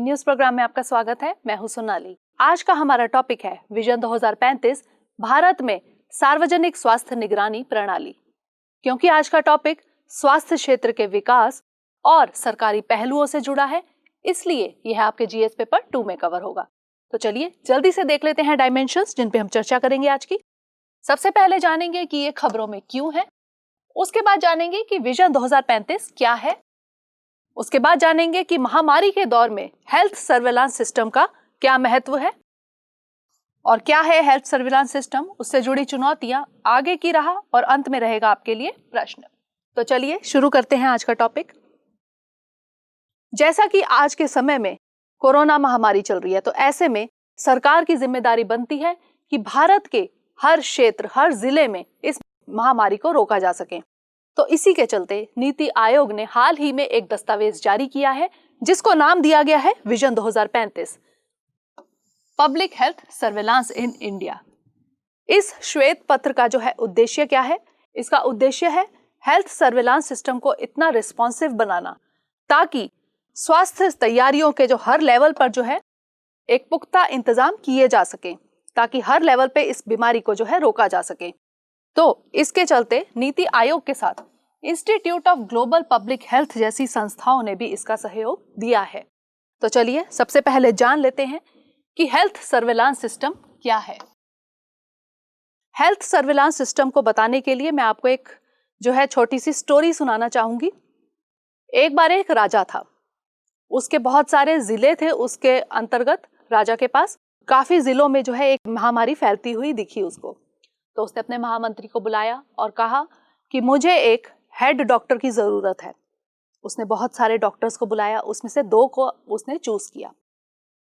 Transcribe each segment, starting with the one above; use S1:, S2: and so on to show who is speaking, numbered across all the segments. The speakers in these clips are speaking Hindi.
S1: न्यूज प्रोग्राम में आपका स्वागत है। मैं हूं सोनाली। आज का हमारा टॉपिक है विजन 2035 भारत में सार्वजनिक स्वास्थ्य निगरानी प्रणाली। क्योंकि आज का टॉपिक स्वास्थ्य क्षेत्र के विकास और सरकारी पहलुओं से जुड़ा है, इसलिए यह आपके जीएस पेपर 2 में कवर होगा। तो चलिए जल्दी से देख लेते हैं डायमेंशंस जिन पे हम चर्चा करेंगे आज की। सबसे पहले जानेंगे कि ये खबरों में क्यों है, उसके बाद जानेंगे कि विजन 2035 क्या है, उसके बाद जानेंगे कि महामारी के दौर में हेल्थ सर्वेलांस सिस्टम का क्या महत्व है और क्या है हेल्थ सर्वेलांस सिस्टम, उससे जुड़ी चुनौतियां, आगे की राह और अंत में रहेगा आपके लिए प्रश्न। तो चलिए शुरू करते हैं आज का टॉपिक। जैसा कि आज के समय में कोरोना महामारी चल रही है, तो ऐसे में सरकार की जिम्मेदारी बनती है कि भारत के हर क्षेत्र, हर जिले में इस महामारी को रोका जा सके। तो इसी के चलते नीति आयोग ने हाल ही में एक दस्तावेज जारी किया है जिसको नाम दिया गया है vision 2035, public health surveillance in India. इस श्वेत पत्र का जो है उद्देश्य क्या है? इसका उद्देश्य है हेल्थ सर्वेलांस सिस्टम को इतना रिस्पॉन्सिव बनाना ताकि स्वास्थ्य तैयारियों के जो हर लेवल पर जो है एक पुख्ता इंतजाम किए जा सके, ताकि हर लेवल पे इस बीमारी को जो है रोका जा सके। तो इसके चलते नीति आयोग के साथ institute of global public health जैसी संस्थाओं ने भी इसका सहयोग दिया है। तो चलिए सबसे पहले जान लेते हैं कि हेल्थ सर्वेलांस सिस्टम क्या है। हेल्थ सर्वेलांस सिस्टम को बताने के लिए मैं आपको एक जो है छोटी सी स्टोरी सुनाना चाहूंगी। एक बार एक राजा था, उसके बहुत सारे जिले थे, उसके अंतर्गत राजा के पास काफी जिलों में जो है एक महामारी फैलती हुई दिखी उसको। तो उसने अपने महामंत्री को बुलाया और कहा कि मुझे एक हेड डॉक्टर की जरूरत है। उसने बहुत सारे डॉक्टर्स को बुलाया, उसमें से 2 को उसने चूज किया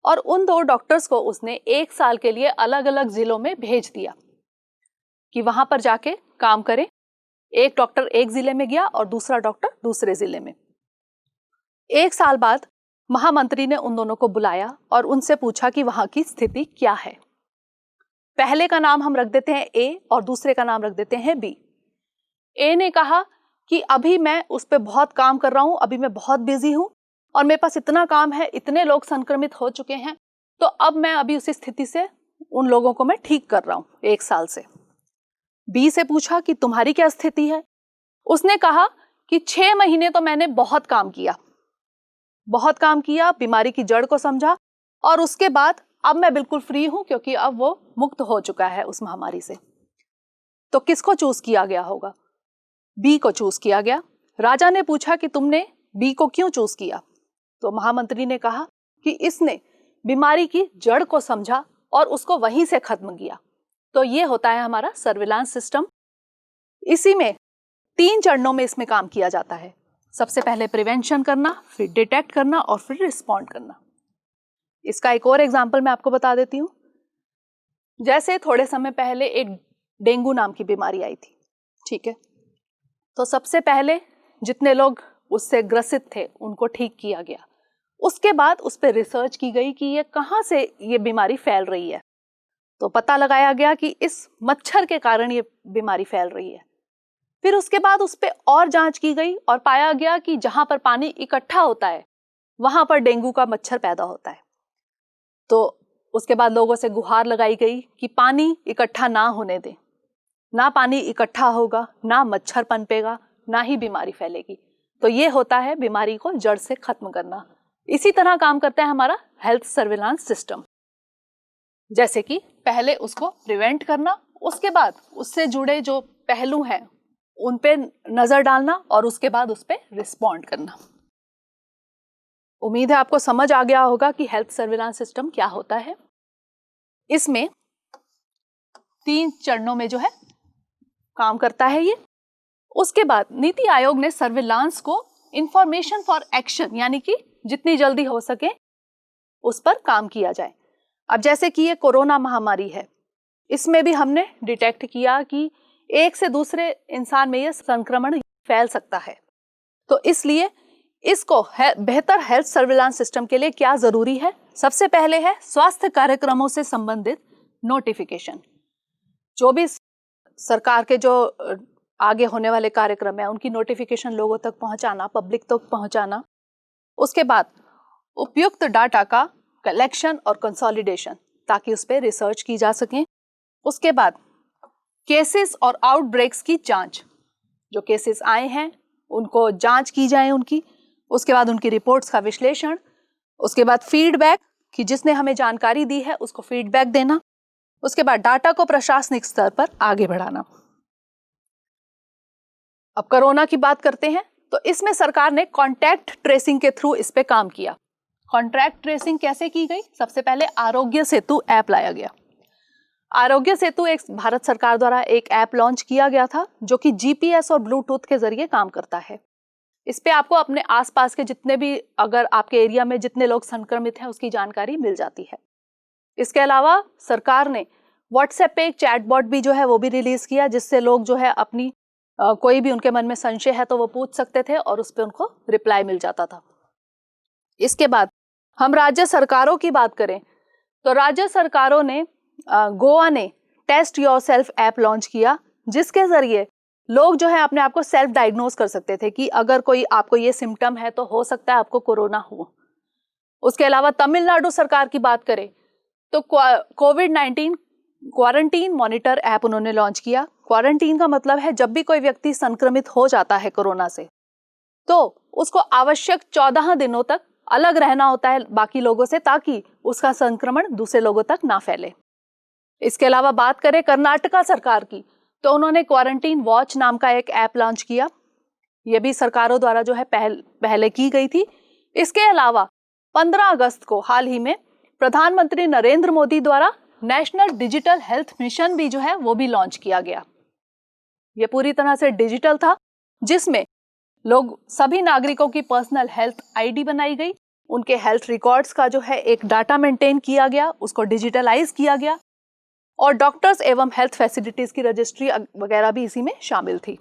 S1: और उन 2 डॉक्टर्स को उसने 1 साल के लिए अलग अलग जिलों में भेज दिया कि वहां पर जाके काम करें। एक डॉक्टर एक जिले में गया और दूसरा डॉक्टर दूसरे जिले में। 1 साल बाद महामंत्री ने उन दोनों को बुलाया और उनसे पूछा कि वहां की स्थिति क्या है। पहले का नाम हम रख देते हैं ए और दूसरे का नाम रख देते हैं बी। ए ने कहा कि अभी मैं उस पर बहुत काम कर रहा हूं, अभी मैं बहुत बिजी हूं और मेरे पास इतना काम है, इतने लोग संक्रमित हो चुके हैं, तो अब मैं अभी उसी स्थिति से उन लोगों को मैं ठीक कर रहा हूं 1 साल से। बी से पूछा कि तुम्हारी क्या स्थिति है? उसने कहा कि 6 महीने तो मैंने बहुत काम किया, बीमारी की जड़ को समझा और उसके बाद अब मैं बिल्कुल फ्री हूं क्योंकि अब वो मुक्त हो चुका है उस महामारी से। तो किसको चूज किया गया होगा? बी को चूज किया गया। राजा ने पूछा कि तुमने बी को क्यों चूज किया? तो महामंत्री ने कहा कि इसने बीमारी की जड़ को समझा और उसको वहीं से खत्म किया। तो ये होता है हमारा सर्विलांस सिस्टम। इसी में 3 चरणों में इसमें काम किया जाता है। सबसे पहले प्रिवेंशन करना, फिर डिटेक्ट करना और फिर रिस्पॉन्ड करना। इसका एक और एग्जाम्पल मैं आपको बता देती हूँ। जैसे थोड़े समय पहले एक डेंगू नाम की बीमारी आई थी, ठीक है, तो सबसे पहले जितने लोग उससे ग्रसित थे उनको ठीक किया गया। उसके बाद उस पर रिसर्च की गई कि ये कहाँ से ये बीमारी फैल रही है। तो पता लगाया गया कि इस मच्छर के कारण ये बीमारी फैल रही है। फिर उसके बाद उस पर और जांच की गई और पाया गया कि जहां पर पानी इकट्ठा होता है वहां पर डेंगू का मच्छर पैदा होता है। तो उसके बाद लोगों से गुहार लगाई गई कि पानी इकट्ठा ना होने दें, ना पानी इकट्ठा होगा, ना मच्छर पनपेगा, ना ही बीमारी फैलेगी। तो ये होता है बीमारी को जड़ से खत्म करना। इसी तरह काम करता है हमारा हेल्थ सर्विलांस सिस्टम। जैसे कि पहले उसको प्रिवेंट करना, उसके बाद उससे जुड़े जो पहलू हैं उन पे नजर डालना और उसके बाद उस पे रिस्पॉन्ड करना। उम्मीद है आपको समझ आ गया होगा कि हेल्थ सर्विलांस सिस्टम क्या होता है। इसमें 3 चरणों में जो है काम करता है ये। उसके बाद नीति आयोग ने सर्विलांस को इंफॉर्मेशन फॉर एक्शन, यानी कि जितनी जल्दी हो सके उस पर काम किया जाए। अब जैसे कि ये कोरोना महामारी है, इसमें भी हमने डिटेक्ट किया कि एक से दूसरे इंसान में ये संक्रमण फैल सकता है। तो इसलिए इसको बेहतर हेल्थ सर्विलांस सिस्टम के लिए क्या जरूरी है? सबसे पहले है स्वास्थ्य कार्यक्रमों से संबंधित नोटिफिकेशन। जो भी सरकार के जो आगे होने वाले कार्यक्रम है उनकी नोटिफिकेशन लोगों तक पहुंचाना, पब्लिक तक पहुंचाना। उसके बाद उपयुक्त डाटा का कलेक्शन और कंसोलिडेशन ताकि उस पर रिसर्च की जा सके। उसके बाद केसेस और आउटब्रेक्स की जांच, जो केसेस आए हैं उनको जांच की जाए उनकी। उसके बाद उनकी रिपोर्ट्स का विश्लेषण। उसके बाद फीडबैक कि जिसने हमें जानकारी दी है उसको फीडबैक देना। उसके बाद डाटा को प्रशासनिक स्तर पर आगे बढ़ाना। अब कोरोना की बात करते हैं तो इसमें सरकार ने कॉन्टैक्ट ट्रेसिंग के थ्रू इस पे काम किया। कॉन्टैक्ट ट्रेसिंग कैसे की गई? सबसे पहले आरोग्य सेतु ऐप लाया गया। आरोग्य सेतु एक भारत सरकार द्वारा एक ऐप लॉन्च किया गया था जो कि जीपीएस और ब्लूटूथ के जरिए काम करता है। इस पे आपको अपने आसपास के जितने भी, अगर आपके एरिया में जितने लोग संक्रमित हैं उसकी जानकारी मिल जाती है। इसके अलावा सरकार ने व्हाट्सएप पे एक चैटबॉट भी जो है वो भी रिलीज किया, जिससे लोग जो है अपनी कोई भी उनके मन में संशय है तो वो पूछ सकते थे और उस पर उनको रिप्लाई मिल जाता था। इसके बाद हम राज्य सरकारों की बात करें तो राज्य सरकारों ने गोवा ने टेस्ट योरसेल्फ ऐप लॉन्च किया, जिसके जरिए लोग जो है अपने आप को सेल्फ डायग्नोज कर सकते थे कि अगर कोई आपको ये सिम्टम है तो हो सकता है आपको कोरोना हो। उसके अलावा तमिलनाडु सरकार की बात करें तो कोविड-19 क्वारंटीन मॉनिटर ऐप उन्होंने लॉन्च किया। क्वारंटीन का मतलब है जब भी कोई व्यक्ति संक्रमित हो जाता है कोरोना से तो उसको आवश्यक 14 दिनों तक अलग रहना होता है बाकी लोगों से, ताकि उसका संक्रमण दूसरे लोगों तक ना फैले। इसके अलावा बात करें कर्नाटका सरकार की तो उन्होंने क्वारंटीन वॉच नाम का एक ऐप लॉन्च किया। यह भी सरकारों द्वारा जो है पहले की गई थी। इसके अलावा 15 अगस्त को हाल ही में प्रधानमंत्री नरेंद्र मोदी द्वारा नेशनल डिजिटल हेल्थ मिशन भी जो है वो भी लॉन्च किया गया। यह पूरी तरह से डिजिटल था, जिसमें लोग सभी नागरिकों की पर्सनल हेल्थ आईडी बनाई गई, उनके हेल्थ रिकॉर्ड्स का जो है एक डाटा मेंटेन किया गया, उसको डिजिटलाइज किया गया और डॉक्टर्स एवं हेल्थ फैसिलिटीज की रजिस्ट्री वगैरह भी इसी में शामिल थी।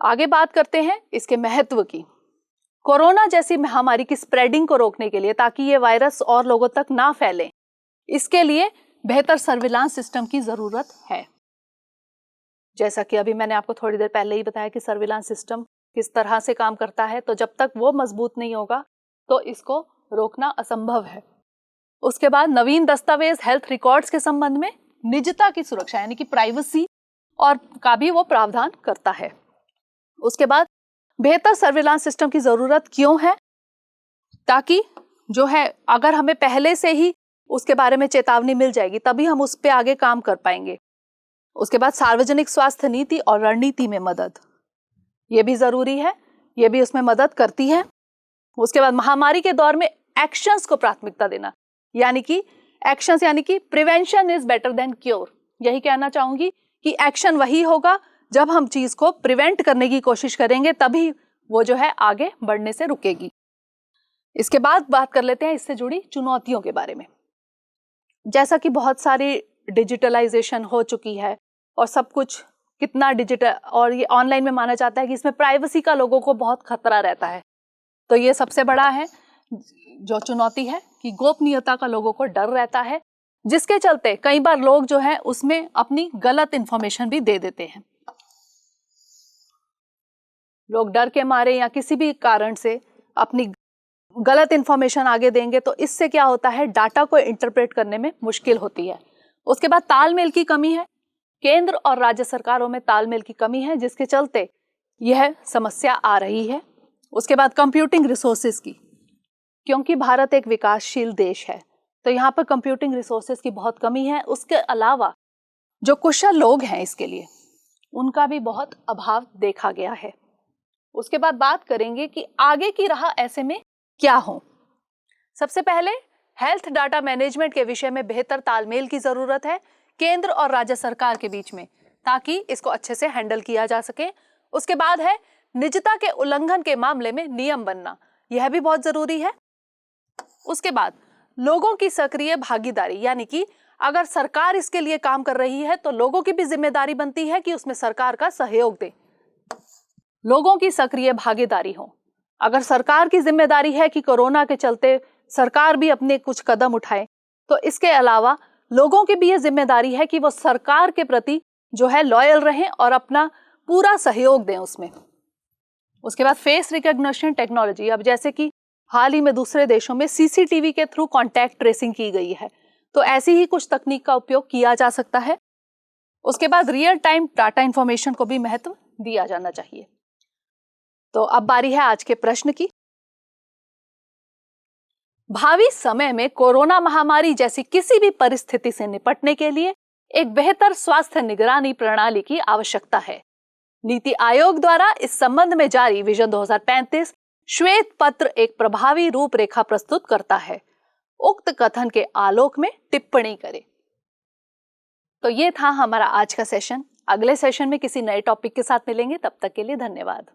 S1: आगे बात करते हैं इसके महत्व की। कोरोना जैसी महामारी की स्प्रेडिंग को रोकने के लिए, ताकि ये वायरस और लोगों तक ना फैले, इसके लिए बेहतर सर्विलांस सिस्टम की जरूरत है। जैसा कि अभी मैंने आपको थोड़ी देर पहले ही बताया कि सर्विलांस सिस्टम किस तरह से काम करता है, तो जब तक वो मजबूत नहीं होगा तो इसको रोकना असंभव है। उसके बाद नवीन दस्तावेज हेल्थ रिकॉर्ड्स के संबंध में निजता की सुरक्षा यानी कि प्राइवेसी और का भी वो प्रावधान करता है। उसके बाद बेहतर सर्विलांस सिस्टम की जरूरत क्यों है? ताकि जो है अगर हमें पहले से ही उसके बारे में चेतावनी मिल जाएगी तभी हम उस पर आगे काम कर पाएंगे। उसके बाद सार्वजनिक स्वास्थ्य नीति और रणनीति में मदद, ये भी जरूरी है, ये भी उसमें मदद करती है। उसके बाद महामारी के दौर में एक्शंस को प्राथमिकता देना, यानी कि एक्शंस यानी कि prevention is better than cure. यही कहना चाहूंगी कि एक्शन वही होगा जब हम चीज को प्रिवेंट करने की कोशिश करेंगे, तभी वो जो है आगे बढ़ने से रुकेगी। इसके बाद बात कर लेते हैं इससे जुड़ी चुनौतियों के बारे में। जैसा कि बहुत सारी डिजिटलाइजेशन हो चुकी है और सब कुछ कितना डिजिटल और ये ऑनलाइन में माना जाता है कि इसमें प्राइवेसी का लोगों को बहुत खतरा रहता है, तो ये सबसे बड़ा है जो चुनौती है कि गोपनीयता का लोगों को डर रहता है, जिसके चलते कई बार लोग जो है उसमें अपनी गलत इंफॉर्मेशन भी दे देते हैं। लोग डर के मारे या किसी भी कारण से अपनी गलत इंफॉर्मेशन आगे देंगे तो इससे क्या होता है, डाटा को इंटरप्रेट करने में मुश्किल होती है। उसके बाद तालमेल की कमी है, केंद्र और राज्य सरकारों में तालमेल की कमी है, जिसके चलते यह समस्या आ रही है। उसके बाद कंप्यूटिंग रिसोर्सेज की, क्योंकि भारत एक विकासशील देश है तो यहाँ पर कंप्यूटिंग रिसोर्सेज की बहुत कमी है। उसके अलावा जो कुशल लोग हैं इसके लिए उनका भी बहुत अभाव देखा गया है। उसके बाद बात करेंगे कि आगे की राह ऐसे में क्या हो। सबसे पहले हेल्थ डाटा मैनेजमेंट के विषय में बेहतर तालमेल की जरूरत है केंद्र और राज्य सरकार के बीच में, ताकि इसको अच्छे से हैंडल किया जा सके। उसके बाद है निजता के उल्लंघन के मामले में नियम बनना, यह भी बहुत जरूरी है। उसके बाद लोगों की सक्रिय भागीदारी, यानी कि अगर सरकार इसके लिए काम कर रही है तो लोगों की भी जिम्मेदारी बनती है कि उसमें सरकार का सहयोग दे, लोगों की सक्रिय भागीदारी हो। अगर सरकार की जिम्मेदारी है कि कोरोना के चलते सरकार भी अपने कुछ कदम उठाए, तो इसके अलावा लोगों की भी ये जिम्मेदारी है कि वो सरकार के प्रति जो है लॉयल रहें और अपना पूरा सहयोग दें उसमें। उसके बाद फेस रिकॉग्निशन टेक्नोलॉजी, अब जैसे कि हाल ही में दूसरे देशों में सीसीटीवी के थ्रू कॉन्टैक्ट ट्रेसिंग की गई है, तो ऐसी ही कुछ तकनीक का उपयोग किया जा सकता है। उसके बाद रियल टाइम डाटा इंफॉर्मेशन को भी महत्व दिया जाना चाहिए। तो अब बारी है आज के प्रश्न की। भावी समय में कोरोना महामारी जैसी किसी भी परिस्थिति से निपटने के लिए एक बेहतर स्वास्थ्य निगरानी प्रणाली की आवश्यकता है। नीति आयोग द्वारा इस संबंध में जारी विजन 2035 श्वेत पत्र एक प्रभावी रूपरेखा प्रस्तुत करता है। उक्त कथन के आलोक में टिप्पणी करें। तो ये था हमारा आज का सेशन। अगले सेशन में किसी नए टॉपिक के साथ मिलेंगे, तब तक के लिए धन्यवाद।